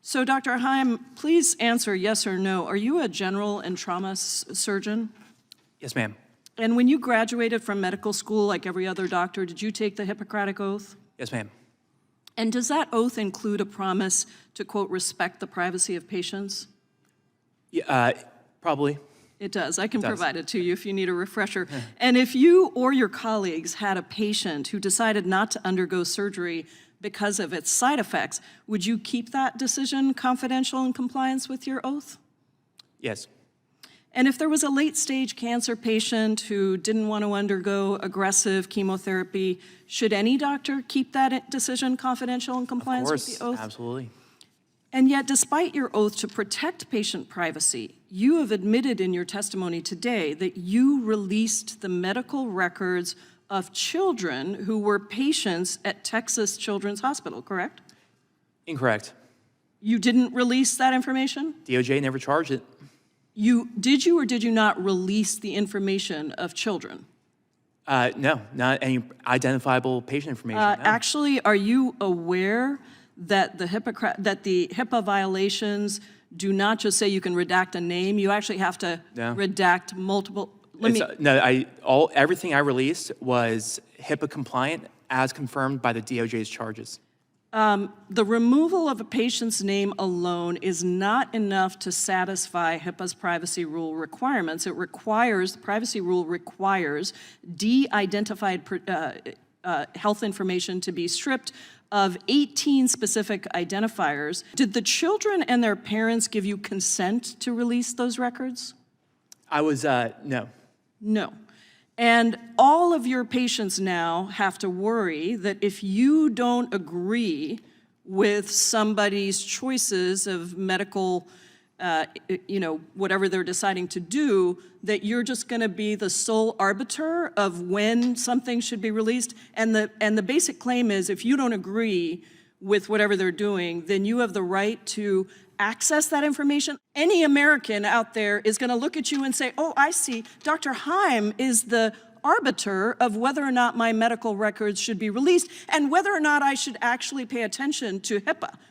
So Dr. Heim, please answer yes or no. Are you a general and trauma surgeon? Yes, ma'am. And when you graduated from medical school, like every other doctor, did you take the Hippocratic Oath? Yes, ma'am. And does that oath include a promise to, quote, respect the privacy of patients? Yeah, probably. It does. I can does. provide it to you if you need a refresher. And if you or your colleagues had a patient who decided not to undergo surgery because of its side effects, would you keep that decision confidential in compliance with your oath? Yes. And if there was a late-stage cancer patient who didn't want to undergo aggressive chemotherapy, should any doctor keep that decision confidential in compliance with the oath? Absolutely. And yet, despite your oath to protect patient privacy, you have admitted in your testimony today that you released the medical records of children who were patients at Texas Children's Hospital, correct? Incorrect. You didn't release that information? DOJ never charged it. Did you or did you not release the information of children? No, not any identifiable patient information. No. Actually, are you aware that the HIPAA violations do not just say you can redact a name, you actually have to redact multiple? Everything I released was HIPAA compliant as confirmed by the DOJ's charges. The removal of a patient's name alone is not enough to satisfy HIPAA's privacy rule requirements. The privacy rule requires de-identified health information to be stripped of 18 specific identifiers. Did the children and their parents give you consent to release those records? I was, no. No. And all of your patients now have to worry that if you don't agree with somebody's choices of medical, whatever they're deciding to do, that you're just going to be the sole arbiter of when something should be released. And the basic claim is if you don't agree with whatever they're doing, then you have the right to access that information. Any American out there is going to look at you and say, oh, I see, Dr. Heim is the arbiter of whether or not my medical records should be released and whether or not I should actually pay attention to HIPAA.